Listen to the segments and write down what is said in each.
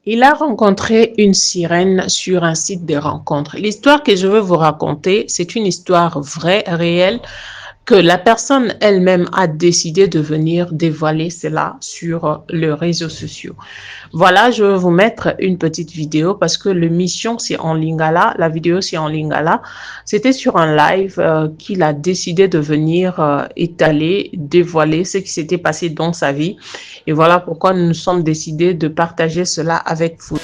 Il a rencontré une sirène sur un site de rencontre. L'histoire que je veux vous raconter, c'est une histoire vraie, réelle, que la personne elle-même a décidé de venir dévoiler cela sur les réseaux sociaux. Voilà, je vais vous mettre une petite vidéo parce que l'émission c'est en lingala, la vidéo c'est en lingala. C'était sur un live qu'il a décidé de venir étaler, dévoiler ce qui s'était passé dans sa vie. Et voilà pourquoi nous nous sommes décidés de partager cela avec vous.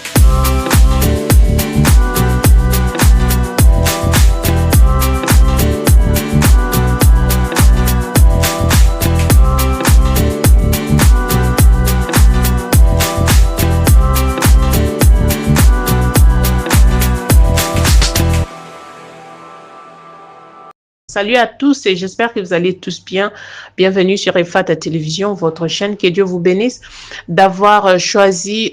Salut à tous et j'espère que vous allez tous bien. Bienvenue sur EFATA Télévision, votre chaîne. Que Dieu vous bénisse d'avoir choisi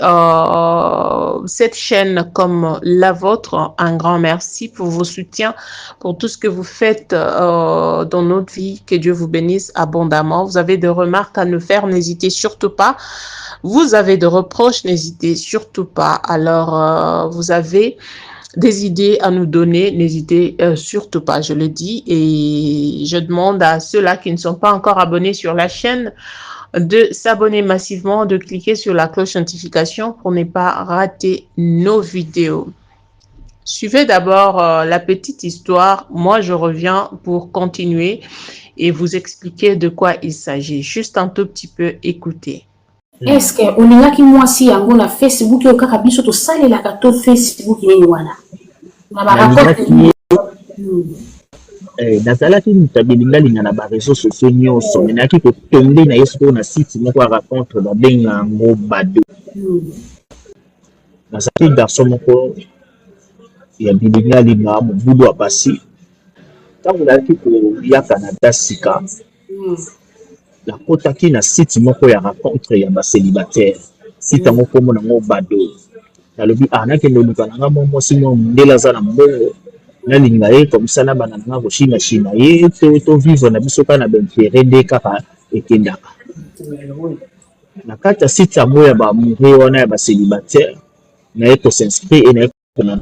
cette chaîne comme la vôtre. Un grand merci pour vos soutiens, pour tout ce que vous faites dans notre vie. Que Dieu vous bénisse abondamment. Vous avez des remarques à nous faire, n'hésitez surtout pas. Vous avez des reproches, n'hésitez surtout pas. Alors, vous avez des idées à nous donner, n'hésitez surtout pas, je le dis, et je demande à ceux-là qui ne sont pas encore abonnés sur la chaîne de s'abonner massivement, de cliquer sur la cloche notification pour ne pas rater nos vidéos. Suivez d'abord la petite histoire, moi je reviens pour continuer et vous expliquer de quoi il s'agit, juste un tout petit peu écouter. Est-ce que olingaki mwasi yango na Facebook yo kaka biso to salelaka to Facebook nini wana na barakote nazalaki mutabelingalinga na bareseau sociaux nyonso menaki kotonde na ye sikoyo na site moko ya rencontre babenga yango Bado. Nazalaki garçon moko ya bilingalinga mobulu apasi ntango nazalaki koya Canada sika nakotaki na site moko ya rencontre ya basélibataire site yango kombo nango Bado. Nalobi nakende oluka nanga mwa mwasi mwa mondele aza na mbongo nalinga ye comme ça na bana nanga koshina ye to vivre na biso kaka na baintere nde kaka ekendaka na kati ya site yango ya bamoure wana ya basélibataire naye kosinscrire naye kona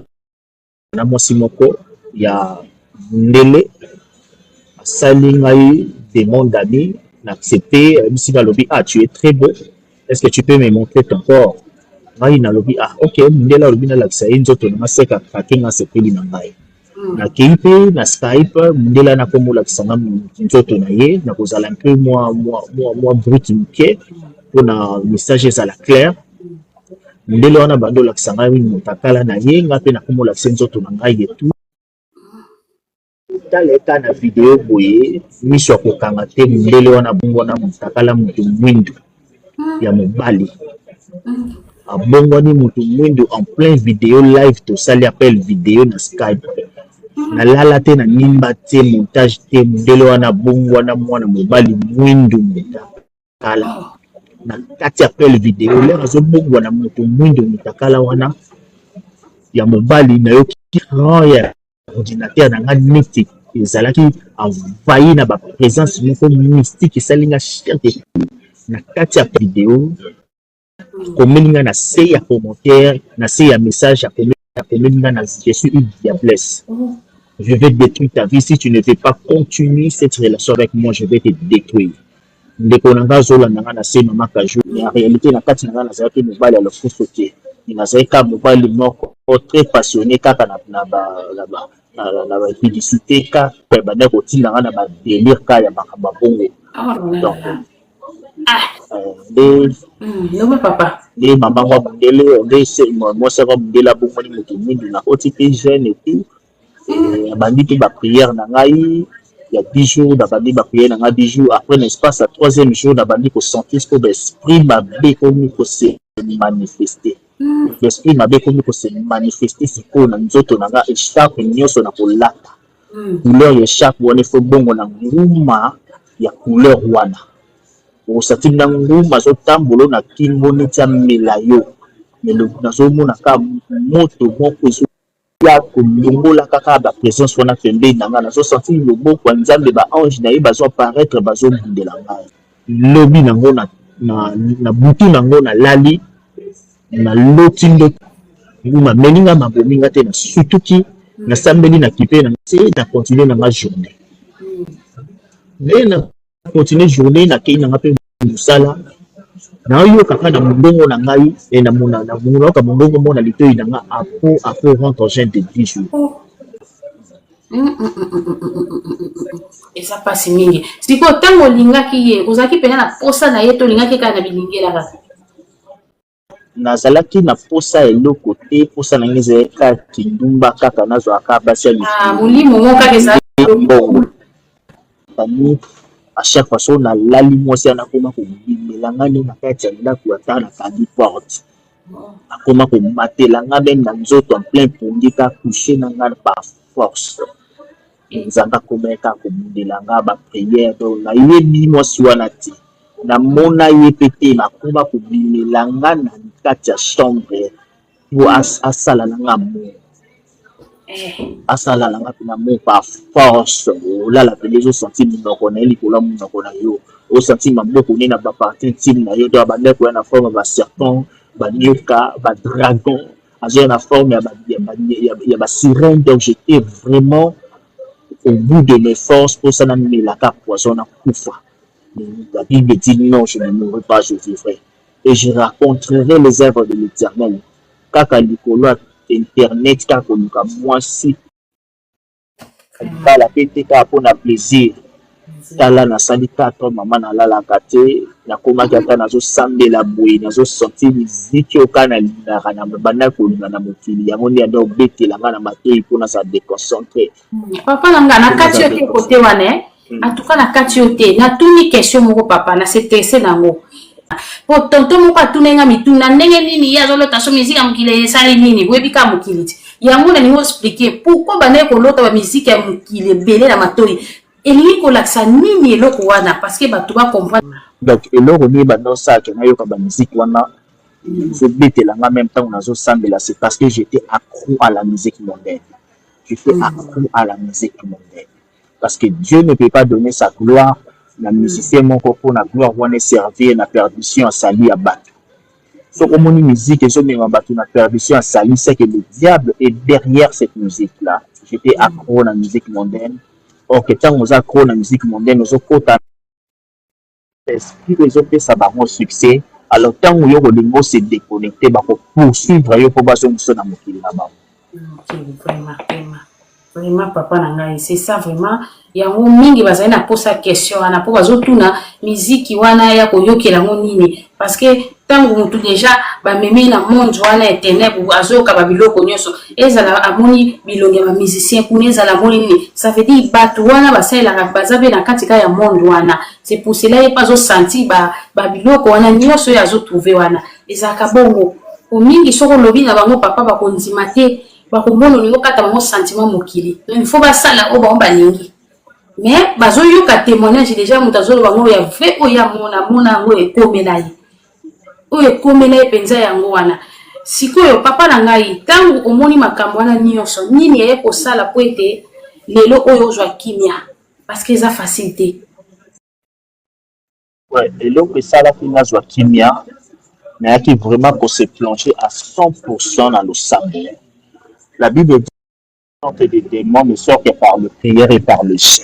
na mwasi moko ya mondele asali ngai demande d'amis n'accepter si nalobi tu es très beau, est-ce que tu peux me montrer ton corps? Ngai nalobi ok mondele alobi nalakisa ye nzoto nanga seka kakenga sepeli na ngai nakei mpe na Skype mondele nakomolakisa nga nzoto na ye nakozala mpe mwa brut moke mpona message ezala claire. Mondele wana bando olakisa ngai motakala na ye nga mpe nakomolakisa nzoto na ngai etu taleka na video boye miso ya kokanga te mondele wana bongo wana motakala moto mwindu ya mobali abongwani moto mwindu en plein video live tosali appel video na Skype nalala te na nimba te montage te mondele wana bongo wana mwana mobali mwindu motakala na kati appel video lero azobongwa na moto mwindu motakala wana ya mobali nayoki ya ordinateur na nga neti ezalaki envahi na baprésence moko mystique esalinga cherte na kati ya video akomelinga na se ya commentaire na se ya message akomelinga na je suis une diablesse, je vais détruire ta vie si tu ne veux pas continuer cette relation avec moi, je vais te détruire. Ndeko nanga azolanda nga na se mama kaju en réalité na kati na nga nazalaki mobali ya lokuso te nazalaki kaka mobali moko très passionné kaka na publicité kaka banda kotinda nga na badélire kaka ya makambo ya bongo donc nde mama mwa mondele nde mwasi mwa mondele abongwani moto mwindu na oti mpe jeune et tout abandi mpe baprière na ngai il y a 10 jours d'abandi ba prière na 10 jours après l'espace à 3e jour d'abandi ko sentir ce que l'esprit m'a comme ko se manifester l'esprit m'a comme ko se manifester siko na nzoto na nga chaque nyoso na kolata couleur ya chaque wana fo bongo na nguma ya couleur wana osati na nguma zo tambolo na kimbo neti ya melayo melo nazo mona ka moto moko ya kolongola kaka ba présence wana pembeni na nga nazo sentir loboko ya nzambe ba ange na ye bazo apparaître bazo bundela ngai lobi nango na butu nango na lali na loti ndoto nguma melinga mabominga te na surtout ki na sambeli na kipe na se na continuer na ma journée mais na continuer journée na kei na ngape musala na yo kaka na mbongo na ngai e na mona na mona ka mbongo mona litoi na nga apo rentre jeune de 10 jours. Eza pasi mingi siko ntango olingaki ye ozalaki mpenza na posa na ye to olingaki kaka na bilingelaka nazalaki na posa eloko te posa na ngai ezalaka kindumba kaka nazwaka basi ya molimo moko kaka ezalaki mbongo tani à chaque fois so na lali mwasi anakoma kobimela nga nde na kati ya ndako ata nakangi porte akoma komatela nga mpe na nzoto en plein pongi ka couche na nga par force nzambe akomaka kobundela nga bapriere to nayebi mwasi wana te namona ye mpe te nakoma kobimela nga na kati ya chambre po asala na nga mo asala na nga mpe na mo par force olala mpe ezosenti monoko na ye likolo ya monoko na yo osenti maboko ne na baparti intime na yo to abandeko ya na forme ya baserpent banyoka badragon azoya na forme ya basirène donc j'étais vraiment au bout de mes forces pour ça namelaka poison na kufa. La Bible dit non, je ne mourrai pas, je vivrai et je raconterai les œuvres de l'Éternel. Kaka likolo internet kaka luka mwasi kala pete kaka mpona plaisir tala nasali 4 mama nalalaka te nakomaki ata nazosambela boye nazosenti miziki oka nalingaka na banda kolinga na mokili yango nde anda obetelanga na matoi mpona sa déconcentré. Papa na nga na kati yo te kote wana atuka na kati yo te natuni question moko papa na setese nango po tonto moko atunenga mituna ndenge nini ye azolota so miziki ya mokili esali nini boyebi ka mokili te yango nalingi expliquer pourquoi banaye kolota bamiziki ya mokili ebele na matoi elingi kolakisa nini eloko wana parce que bato bacomprendre donc eloko nini bandosaka nayoka bamiziki wana ezobetelanga même ntango nazosambela c'est parce que j'étais accro à la musique mondaine. J'étais accro à la musique mondaine parce que Dieu ne peut pas donner sa gloire na musicien moko pour la gloire wana servir na perdition asali ya bato. So comme on musique ezomema bato na perdition asali, c'est que le diable est derrière cette musique là. J'étais accro à la musique mondaine. Or que tant oza accro na musique mondaine ozokota esprit ezopesa bango succès, alors tant yo kolingo se déconnecter bako poursuivre yo po bazongiso na mokili na bango. Vraiment papa na ngai c'est ça vraiment yango mingi bazali na posa question wana po bazotuna miziki wana ya koyokela ngo nini parce que tango mutu déjà bamemi na monde wana éternel azoyoka babiloko nyonso ezala amoni bilongi ya bamusicien kuna ezala moni nini ça veut dire bato wana basalelaka baza mpe na katika ya monde wana c'est pour cela ye mpe azosenti babiloko wana nyonso oyo azotrouve wana ezalaka bongo omingi soko olobi na bango papa bakondima te bakomona olingo kata bango sentiment mokili il faut basala oyo bango balingi mais bazoyoka témoignage déjà moto azoloba bango ya vrai oyo mona yango ekomela ye oyo ekomela ye mpenza yango wana sikoyo papa na ngai ntango omoni makambo wana nyonso nini eye kosala po ete lelo oyo ozwa kimia parce que eza facile te eloko esalaki nazwa kimia nayaki vraiment ko se plonger à 100% dans le sabot. La Bible dit que des démons ne sortent que par le prière et par le chant.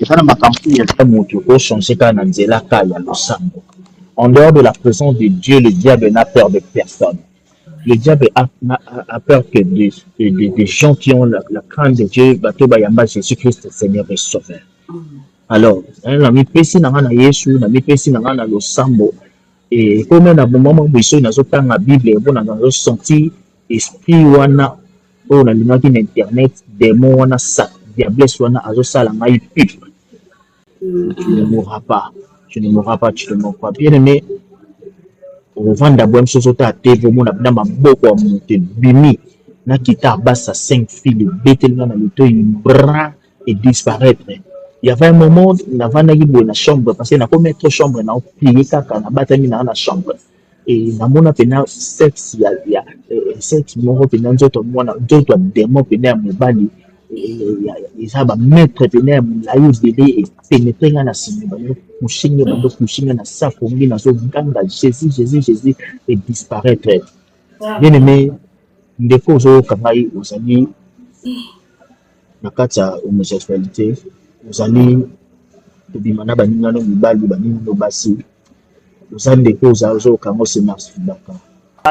Et quand ma campagne est monté au changer quand on dit là qu'il y a le sabot. En dehors de la présence de Dieu, le diable n'a peur de personne. Le diable a peur que des gens qui ont la crainte de Dieu, bateau bayamba Jésus-Christ, Seigneur et Sauveur. Alors, na mipesi na ngana Yesu, na mipesi na ngana le sambo. Et comme on a un moment où ils ont la Bible, on a senti esprit wana, on a l'image internet, démon wana, diablesse wana, azo sala ngai pipe. Tu ne mourras pas, tu ne mourras pas, tu ne mourras pas. Bien aimé, au vent d'abord, chose à TV, on a dans ma boko à monter, bimi, na kita basa 5 filles, bêter dans le dos, une bras et disparaître. Il y avait un moment, on avait une chambre, parce qu'il y a combien de chambres, on a plié kaka, on a battu dans la chambre. Et on a pena sexe, il y a sexe, on a pena d'autres démons, pena mobali, eza bamaître pene ya molai ebele epenetre nga na nsima bandokouchinga na safongi nazoganga jésus edisparaître. Bien aimé ndeko ozoyoka ngai ozali na kati ya homosexualité, ozali tobima na baningano mibali baningano basi, oza ndeko ozoyoka ngo semarsidaka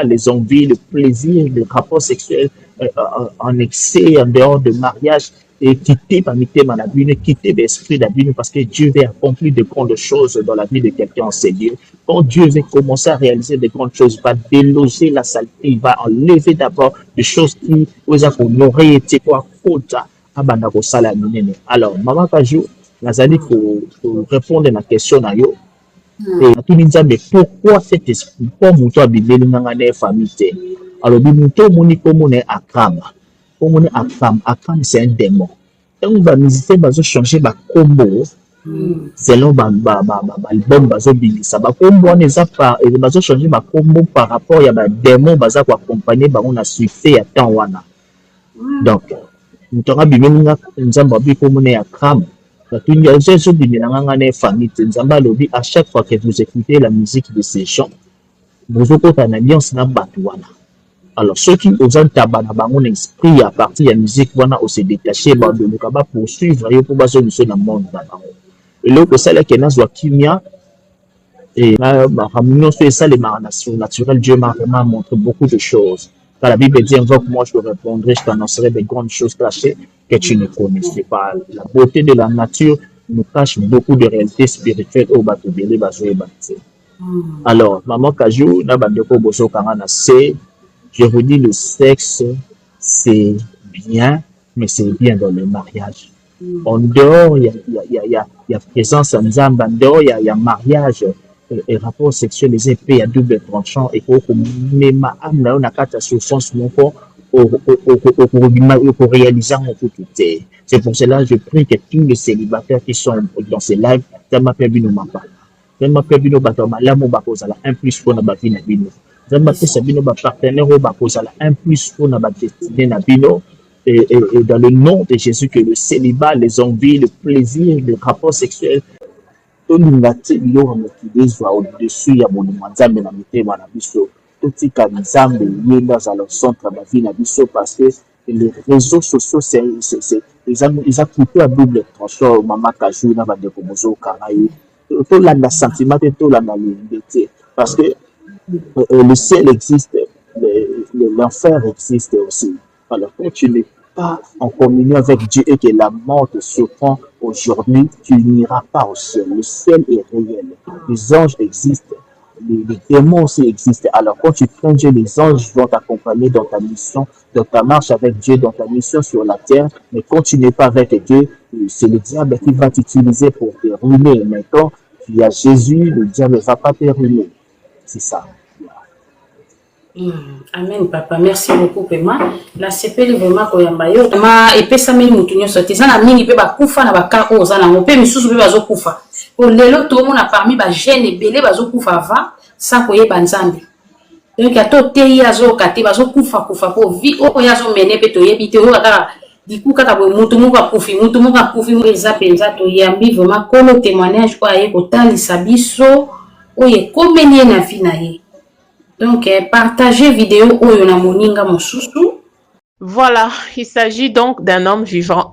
les envies, le plaisir, les rapports sexuels en excès, en dehors de mariage, et quitter par quitter l'esprit d'abîme, parce que Dieu veut accomplir de grandes choses dans la vie de quelqu'un en Seigneur. Quand Dieu veut commencer à réaliser de grandes choses, il va déloger la saleté, il va enlever d'abord des choses qui aurait été quoi faute à Bandako Salamine. Alors, Maman Kajou, Nazali, pour répondre à la question, et tout le monde, mais pourquoi cet esprit? Pourquoi Mouto a bibé une famille? Alors, Mouto Moniko Mone Akram. Pour Mone Akram, Akram c'est un démon. Donc, on va visiter, on va changer ma combo. Selon l'album, bazo bingisa. Ba combo, on est pas, et va changer ma combo par rapport à ma démon, baza ko accompagner, on a suivi à temps wana. Donc, Mouto a bibé une famille comme Mone Akram. À chaque fois que vous écoutez la musique de ces chants, vous avez une alliance na Batouana. Alors, ceux qui ont un tabac dans l'esprit à partir de la musique, on se détacher de l'Okaba pour suivre et pour baser le dans le monde. Et là, c'est là qu'il y a une kimia et ça, les marinations naturelles, Dieu m'a vraiment montré beaucoup de choses. Quand la Bible dit invoque, moi je te répondrai, je t'annoncerai des grandes choses cachées que tu ne connaissais pas. La beauté de la nature nous cache beaucoup de réalités spirituelles au bateau de l'Ébazoé. Alors, Maman Kajou, je vous dis, le sexe, c'est bien, mais c'est bien dans le mariage. En dehors, il y a présence en Zamba, en dehors, il y a mariage. Et rapport sexuel, les épées à double tranchant, et pour même âme là, on a quatre souffrances pour réaliser mon coup. C'est pour cela que je prie que tous les célibataires qui sont dans ces lives, ça m'appelle Bino Mapa. Ça m'appelle Bino Batoma, là, mon bapose à la 1 plus pour la vie Bino. Ça m'appelle Sabino, ma partenaire au bapose à la 1 plus pour la destinée Nabino. Et dans le nom de Jésus, que le célibat, les envies, le plaisir, le rapport sexuel, tolinga te yo mokilezwa au-dessus ya monuma nzambe na mitema na biso totika nzambe yenda za le centre de la vie na biso parce que les réseaux sociaux ils a coupé à double tranchant. Maman Kajou na bandeko bozo karayi tolanda sentiment te tolanda lingete parce que le ciel existe, l'enfer existe aussi. Alors quand tu n'es pas en communion avec Dieu et que la mort te surprend aujourd'hui, tu n'iras pas au ciel. Le ciel est réel. Les anges existent. Les démons aussi existent. Alors quand tu crains Dieu, les anges vont t'accompagner dans ta mission, dans ta marche avec Dieu, dans ta mission sur la terre. Mais quand tu n'es pas avec Dieu, c'est le diable qui va t'utiliser pour te ruiner. Mais quand tu as Jésus, le diable ne va pas te ruiner. C'est ça. Amen, papa. Merci beaucoup, Pema. La CPL vraiment koyamba yo. Ma epesa meli mutu nyonso te. Zana mingi pe bakufa na bakako ozana mo pe misusu pe bazokufa. O lelo to mona parmi ba jeune ebele bazokufa avant sans koyeba nzambe. Donc ya to te yazo kate bazokufa kufa po vi o yazo mene pe to yebi te o kaka diku kaka bo mutu muka kufi eza penza to yambi vraiment kolo témoignage kwa ye kotalisa biso oye komenie na vie na ye. Donc, partagez vidéo Oyona Moninga Mosusu. Voilà, il s'agit donc d'un homme vivant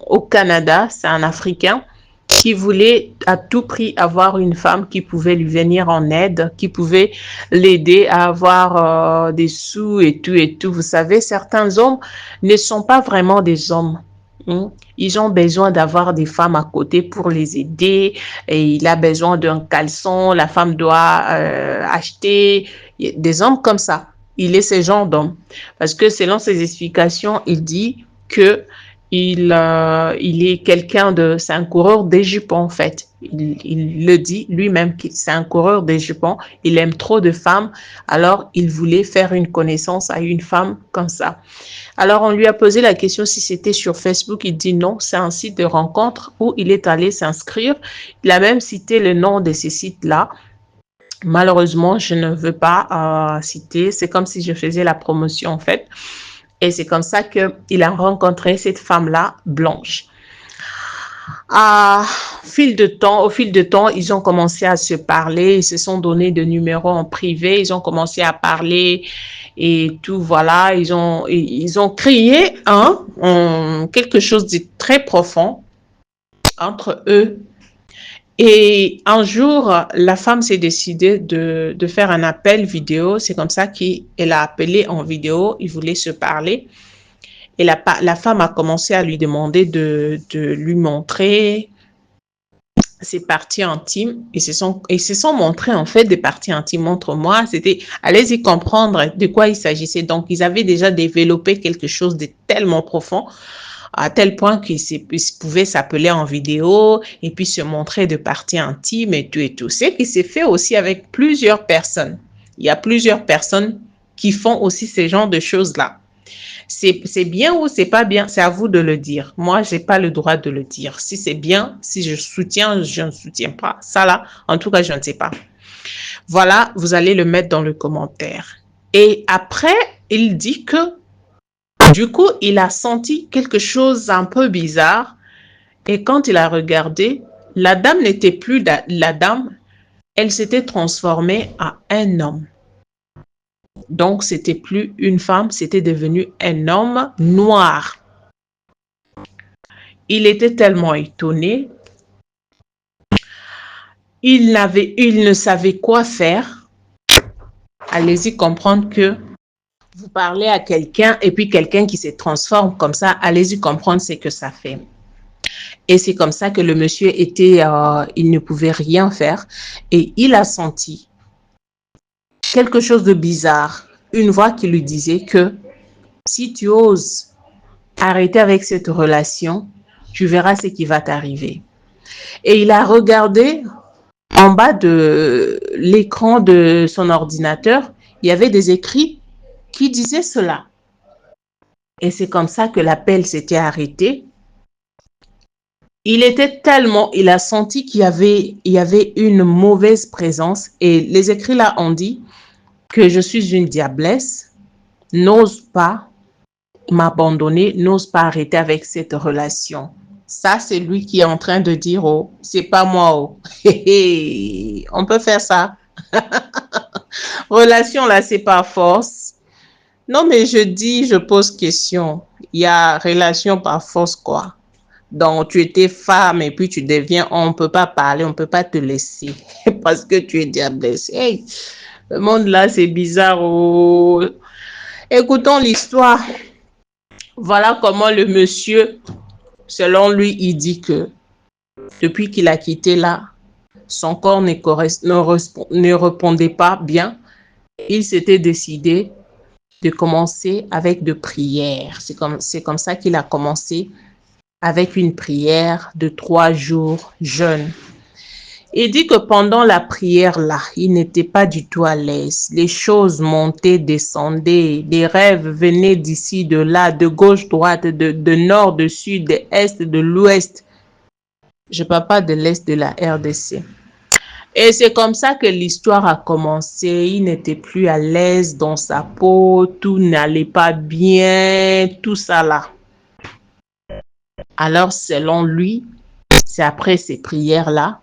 au Canada, c'est un Africain, qui voulait à tout prix avoir une femme qui pouvait lui venir en aide, qui pouvait l'aider à avoir des sous et tout. Vous savez, certains hommes ne sont pas vraiment des hommes. Ils ont besoin d'avoir des femmes à côté pour les aider. Et il a besoin d'un caleçon. La femme doit acheter des hommes comme ça. Il est ce genre d'homme. Parce que selon ses explications, il dit que il est quelqu'un c'est un coureur des jupons en fait. Il le dit lui-même que c'est un coureur des jupons. Il aime trop de femmes. Alors, il voulait faire une connaissance à une femme comme ça. Alors, on lui a posé la question si c'était sur Facebook. Il dit non, c'est un site de rencontre où il est allé s'inscrire. Il a même cité le nom de ces sites-là. Malheureusement, je ne veux pas citer. C'est comme si je faisais la promotion en fait. Et c'est comme ça qu'il a rencontré cette femme-là, Blanche. Au fil de temps, ils ont commencé à se parler, ils se sont donné de numéros en privé, ils ont commencé à parler et tout, voilà. Ils ont créé quelque chose de très profond entre eux. Et un jour, la femme s'est décidée de faire un appel vidéo. C'est comme ça qu'elle a appelé en vidéo. Ils voulaient se parler. Et la femme a commencé à lui demander de lui montrer ses parties intimes. Et se sont montrés en fait des parties intimes. Montre-moi. C'était, allez-y comprendre de quoi il s'agissait. Donc, ils avaient déjà développé quelque chose de tellement profond, à tel point qu'ils pouvaient s'appeler en vidéo et puis se montrer de parties intimes et tout et tout. C'est qui s'est fait aussi avec plusieurs personnes. Il y a plusieurs personnes qui font aussi ce genre de choses-là. C'est bien ou c'est pas bien, c'est à vous de le dire. Moi, j'ai pas le droit de le dire. Si c'est bien, si je soutiens, je ne soutiens pas. Ça là, en tout cas, je ne sais pas. Voilà, vous allez le mettre dans le commentaire. Et après, il dit que du coup, il a senti quelque chose un peu bizarre. Et quand il a regardé, la dame n'était plus la dame, elle s'était transformée en un homme. Donc, c'était plus une femme, c'était devenu un homme noir. Il était tellement étonné. Il ne savait quoi faire. Allez-y comprendre que vous parlez à quelqu'un et puis quelqu'un qui se transforme comme ça, allez-y comprendre ce que ça fait. Et c'est comme ça que le monsieur il ne pouvait rien faire. Et il a senti quelque chose de bizarre. Une voix qui lui disait que si tu oses arrêter avec cette relation, tu verras ce qui va t'arriver. Et il a regardé en bas de l'écran de son ordinateur, il y avait des écrits qui disaient cela. Et c'est comme ça que l'appel s'était arrêté. Il a senti qu'il y avait une mauvaise présence et les écrits là ont dit que je suis une diablesse, n'ose pas m'abandonner, n'ose pas arrêter avec cette relation. Ça, c'est lui qui est en train de dire, oh, c'est pas moi, oh. On peut faire ça. Relation là, c'est pas force. Non, mais je pose question. Il y a relation par force, quoi. Donc, tu étais femme et puis tu deviens, on ne peut pas parler, on ne peut pas te laisser parce que tu es diablesse. Hey, le monde là, c'est bizarre. Oh. Écoutons l'histoire. Voilà comment le monsieur, selon lui, il dit que depuis qu'il a quitté là, son corps ne répondait pas bien. Il s'était décidé de commencer avec de prières. C'est comme ça qu'il a commencé avec une prière de 3 jours jeûne. Il dit que pendant la prière là, il n'était pas du tout à l'aise. Les choses montaient, descendaient, des rêves venaient d'ici, de là, de gauche, droite, de nord, de sud, de est, de l'ouest. Je ne parle pas de l'est de la RDC. Et c'est comme ça que l'histoire a commencé. Il n'était plus à l'aise dans sa peau, tout n'allait pas bien, tout ça là. Alors, selon lui, c'est après ces prières-là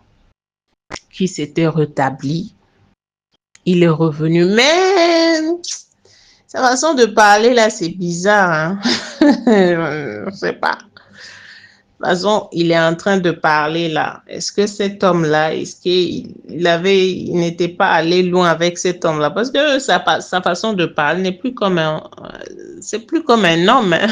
qu'il s'était rétabli. Il est revenu. Mais sa façon de parler là, c'est bizarre. Hein? Je ne sais pas. De toute façon, il est en train de parler là. Est-ce que cet homme-là, est-ce qu'il n'était pas allé loin avec cet homme-là? Parce que sa façon de parler n'est plus comme c'est plus comme un homme. Hein?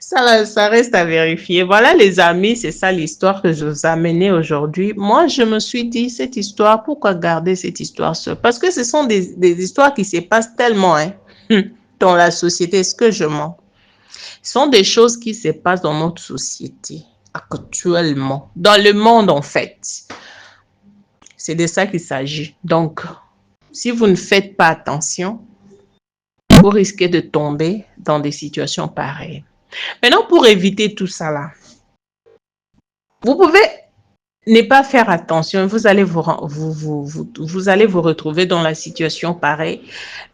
Ça reste à vérifier. Voilà les amis, c'est ça l'histoire que je vous ai amenée aujourd'hui. Moi, je me suis dit, cette histoire, pourquoi garder cette histoire seule? Parce que ce sont des histoires qui se passent tellement hein, dans la société. Est-ce que je mens? Ce sont des choses qui se passent dans notre société actuellement, dans le monde en fait. C'est de ça qu'il s'agit. Donc, si vous ne faites pas attention, vous risquez de tomber dans des situations pareilles. Maintenant, pour éviter tout ça là, vous pouvez ne pas faire attention, vous allez vous allez vous retrouver dans la situation pareille,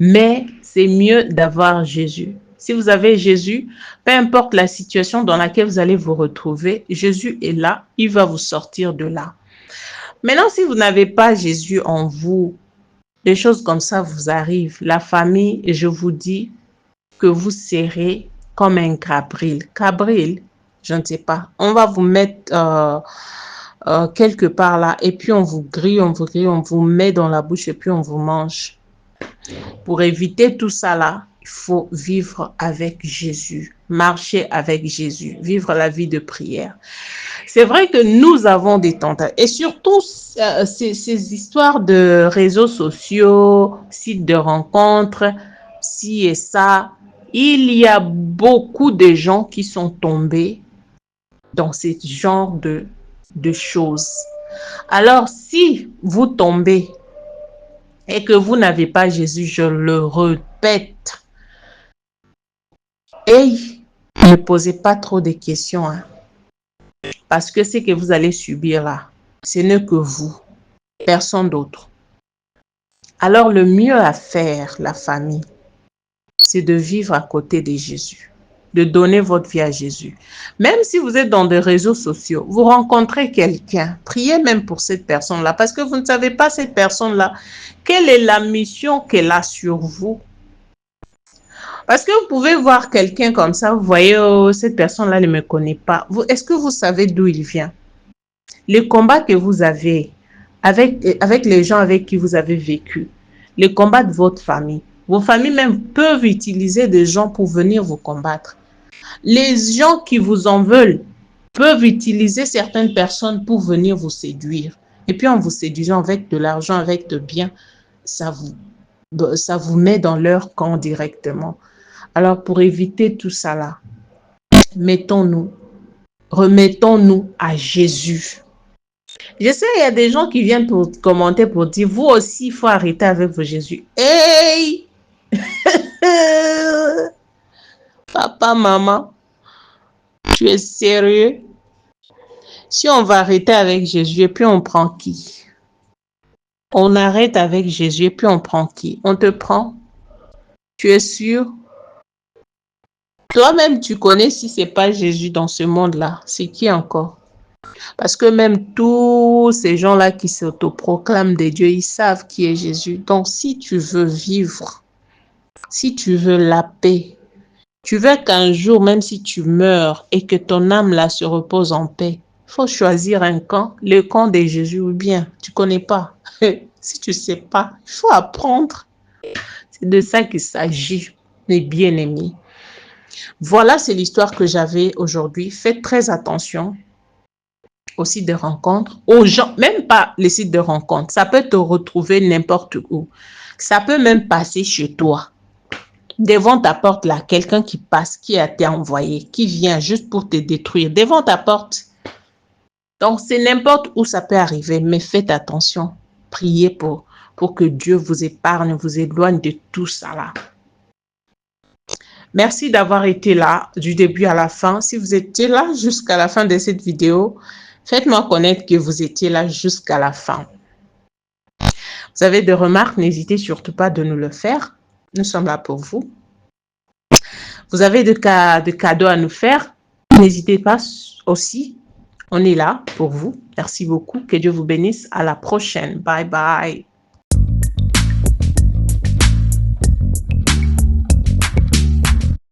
mais c'est mieux d'avoir Jésus. Si vous avez Jésus, peu importe la situation dans laquelle vous allez vous retrouver, Jésus est là, il va vous sortir de là. Maintenant, si vous n'avez pas Jésus en vous, des choses comme ça vous arrivent. La famille, je vous dis que vous serez comme un cabril. Cabril, je ne sais pas. On va vous mettre quelque part là et puis on vous grille, on vous met dans la bouche et puis on vous mange. Pour éviter tout ça là, il faut vivre avec Jésus, marcher avec Jésus, vivre la vie de prière. C'est vrai que nous avons des tentations et surtout ces histoires de réseaux sociaux, sites de rencontres, ci et ça, il y a beaucoup de gens qui sont tombés dans ce genre de choses. Alors, si vous tombez et que vous n'avez pas Jésus, je le répète, et ne posez pas trop de questions, hein, parce que ce que vous allez subir là, ce n'est que vous, personne d'autre. Alors, le mieux à faire, la famille, c'est de vivre à côté de Jésus, de donner votre vie à Jésus. Même si vous êtes dans des réseaux sociaux, vous rencontrez quelqu'un, priez même pour cette personne-là, parce que vous ne savez pas cette personne-là, quelle est la mission qu'elle a sur vous. Parce que vous pouvez voir quelqu'un comme ça, vous voyez, oh, cette personne-là ne me connaît pas. Est-ce que vous savez d'où il vient? Les combats que vous avez avec les gens avec qui vous avez vécu, les combats de votre famille, vos familles même peuvent utiliser des gens pour venir vous combattre. Les gens qui vous en veulent peuvent utiliser certaines personnes pour venir vous séduire. Et puis en vous séduisant avec de l'argent, avec de biens, ça vous met dans leur camp directement. Alors pour éviter tout ça là, remettons-nous à Jésus. Je sais, il y a des gens qui viennent pour commenter pour dire, vous aussi, il faut arrêter avec vos Jésus. Hey! Papa, maman, tu es sérieux? Si on va arrêter avec Jésus et puis on prend qui? On arrête avec Jésus et puis on prend qui? On te prend? Tu es sûr? Toi-même, tu connais si c'est pas Jésus dans ce monde-là. C'est qui encore? Parce que même tous ces gens-là qui s'autoproclament des dieux, ils savent qui est Jésus. Donc, si tu veux vivre, si tu veux la paix, tu veux qu'un jour, même si tu meurs et que ton âme là se repose en paix, il faut choisir un camp, le camp de Jésus ou bien, tu connais pas. Si tu sais pas, il faut apprendre. C'est de ça qu'il s'agit, mes bien-aimés. Voilà, c'est l'histoire que j'avais aujourd'hui. Faites très attention aux sites de rencontres, aux gens, même pas les sites de rencontres. Ça peut te retrouver n'importe où. Ça peut même passer chez toi. Devant ta porte là, quelqu'un qui passe, qui a été envoyé, qui vient juste pour te détruire, devant ta porte. Donc, c'est n'importe où ça peut arriver, mais faites attention. Priez pour que Dieu vous épargne, vous éloigne de tout ça là. Merci d'avoir été là du début à la fin. Si vous étiez là jusqu'à la fin de cette vidéo, faites-moi connaître que vous étiez là jusqu'à la fin. Vous avez des remarques, n'hésitez surtout pas de nous le faire. Nous sommes là pour vous. Vous avez des cadeaux à nous faire, n'hésitez pas aussi. On est là pour vous. Merci beaucoup. Que Dieu vous bénisse. À la prochaine. Bye bye.